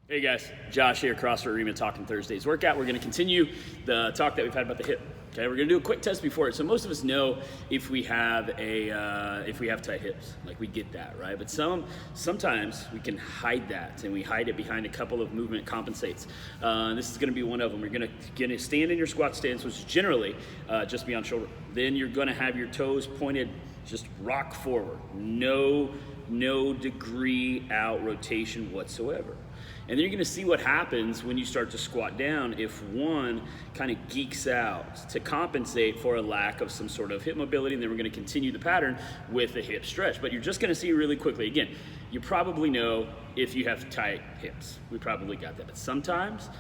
Hey guys, Josh here, CrossFit Arena, talking Thursdays workout. We're going to continue the talk that we've had about the hip. Okay, we're going to do a quick test before it. So most of us know if we have tight hips, like we get that, right? But sometimes we can hide that, and we hide it behind a couple of movement compensates. This is going to be one of them. We're going to stand in your squat stance, which is generally just beyond shoulder. Then you're going to have your toes pointed, just rock forward. No degree out rotation whatsoever. And then you're gonna see what happens when you start to squat down if one kind of geeks out to compensate for a lack of some sort of hip mobility, and then we're gonna continue the pattern with a hip stretch. But you're just gonna see really quickly, again, you probably know if you have tight hips. We probably got that, but sometimes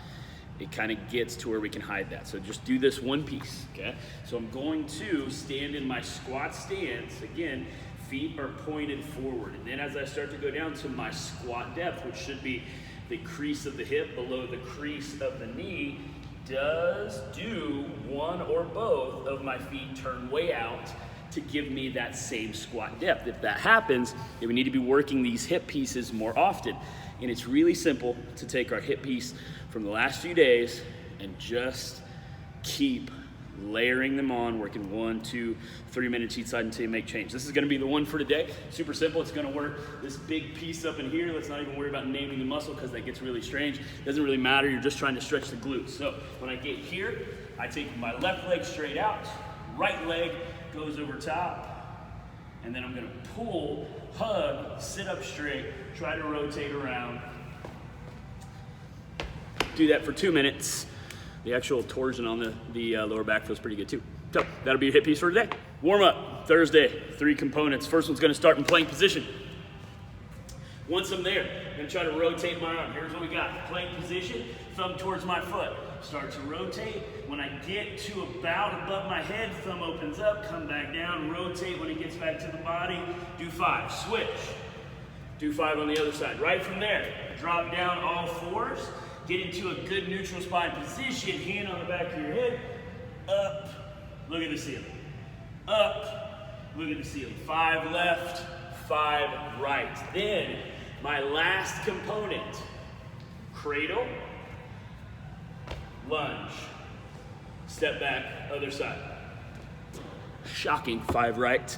it kind of gets to where we can hide that. So just do this one piece, okay? So I'm going to stand in my squat stance. Again, feet are pointed forward. And then as I start to go down to my squat depth, which should be the crease of the hip below the crease of the knee, do one or both of my feet turn way out to give me that same squat depth. If that happens, then we need to be working these hip pieces more often. And it's really simple to take our hip piece from the last few days and just keep layering them on, working 1, 2, 3 minutes each side until you make change. This is gonna be the one for today. Super simple, it's gonna work this big piece up in here. Let's not even worry about naming the muscle because that gets really strange. Doesn't really matter, you're just trying to stretch the glutes. So when I get here, I take my left leg straight out, right leg goes over top, and then I'm gonna pull, hug, sit up straight, try to rotate around. Do that for 2 minutes. The actual torsion on the lower back feels pretty good too. So that'll be your hip piece for today. Warm up, Thursday, 3 components. First one's gonna start in plank position. Once I'm there, I'm gonna try to rotate my arm. Here's what we got. Plank position, thumb towards my foot. Start to rotate. When I get to about above my head, thumb opens up, come back down, rotate when it gets back to the body. Do 5, switch. Do 5 on the other side. Right from there, drop down all 4s. Get into a good neutral spine position, hand on the back of your head, up, look at the ceiling. Up, look at the ceiling. 5 left, 5 right. Then, my last component, cradle, lunge, step back, other side. Shocking, 5 right,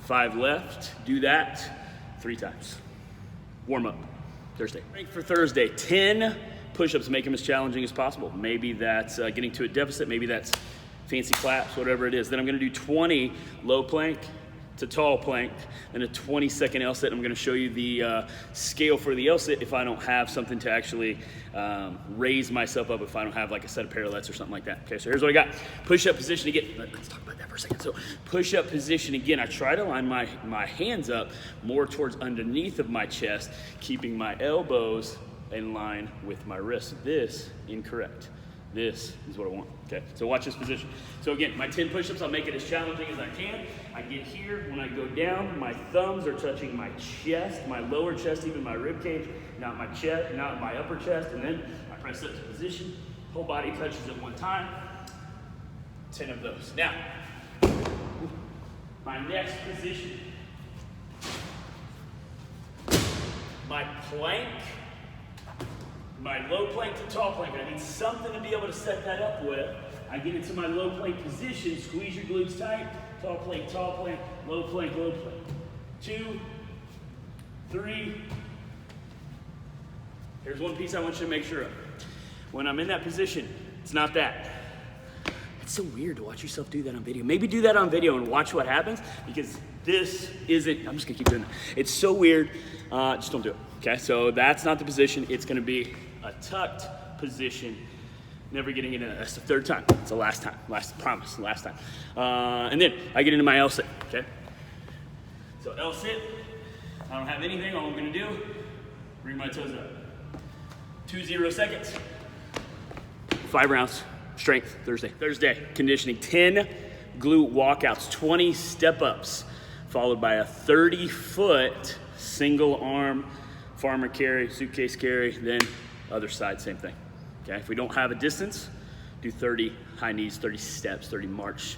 5 left. Do that 3 times. Warm up, Thursday. Break for Thursday, 10 push-ups, make them as challenging as possible. Maybe that's getting to a deficit, maybe that's fancy claps, whatever it is. Then I'm gonna do 20 low plank to tall plank, and a 20-second L-sit. I'm gonna show you the scale for the L-sit if I don't have something to actually raise myself up, if I don't have like a set of parallettes or something like that. Okay, so here's what I got. Push-up position again. Let's talk about that for a second. So push-up position again, I try to line my hands up more towards underneath of my chest, keeping my elbows in line with my wrist. This, incorrect. This is what I want, okay? So watch this position. So again, my 10 push-ups, I'll make it as challenging as I can. I get here, when I go down, my thumbs are touching my chest, my lower chest, even my rib cage, not my chest, not my upper chest, and then I press up to position, whole body touches at one time, 10 of those. Now, my next position, my plank, my low plank to tall plank. I need something to be able to set that up with. I get into my low plank position, squeeze your glutes tight, tall plank, low plank, low plank. 2, 3. Here's one piece I want you to make sure of. When I'm in that position, it's not that. It's so weird to watch yourself do that on video. Maybe do that on video and watch what happens, because this isn't, I'm just gonna keep doing that. It's so weird, just don't do it, okay? So that's not the position. It's gonna be a tucked position, never getting into that. That's the 3rd time. It's the last time, last time. And then I get into my L-sit, okay? So L-sit, I don't have anything. All I'm gonna do, bring my toes up. 2 seconds. 5 rounds, strength, Thursday, conditioning, 10 glute walkouts, 20 step-ups, followed by a 30-foot single arm farmer carry, suitcase carry, then other side, same thing. Okay, if we don't have a distance, do 30 high knees, 30 steps, 30 march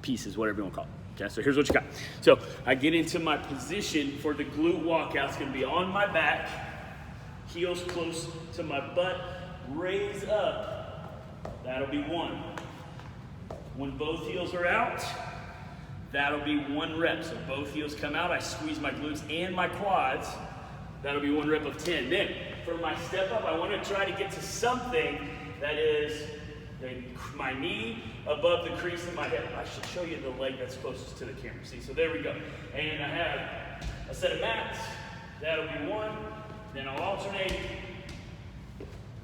pieces, whatever you want to call it. Okay, so here's what you got. So I get into my position for the glute walkout. It's gonna be on my back, Heels close to my butt, raise up. That'll be 1. When both heels are out, that'll be 1 rep. So both heels come out, I squeeze my glutes and my quads. That'll be 1 rep of 10. Then for my step up, I want to try to get to something that is my knee above the crease of my hip. I should show you the leg that's closest to the camera. See, so there we go. And I have a set of mats. That'll be 1. Then I'll alternate.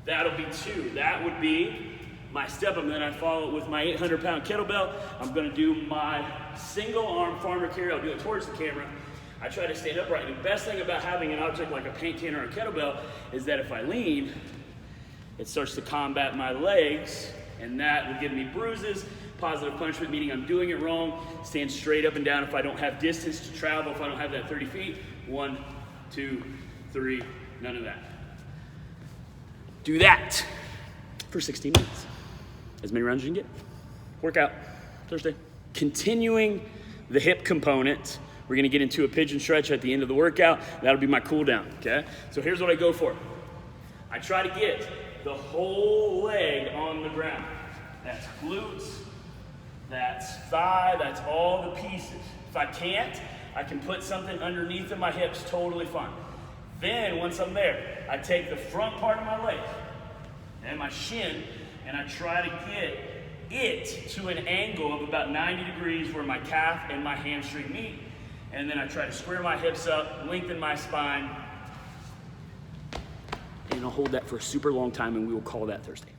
That'll be 2. That would be my step up. And then I follow it with my 800-pound kettlebell. I'm going to do my single arm farmer carry. I'll do it towards the camera. I try to stand upright. And the best thing about having an object like a paint can or a kettlebell is that if I lean, it starts to combat my legs, and that will give me bruises. Positive punishment, meaning I'm doing it wrong. Stand straight up and down if I don't have distance to travel, if I don't have that 30 feet. 1, 2, 3, none of that. Do that for 16 minutes. As many rounds as you can get. Workout, Thursday. Continuing the hip component, we're gonna get into a pigeon stretch at the end of the workout. That'll be my cool down, okay? So here's what I go for. I try to get the whole leg on the ground. That's glutes, that's thigh, that's all the pieces. If I can't, I can put something underneath of my hips, totally fine. Then once I'm there, I take the front part of my leg and my shin, and I try to get it to an angle of about 90 degrees where my calf and my hamstring meet. And then I try to square my hips up, lengthen my spine, and I'll hold that for a super long time, and we will call that Thursday.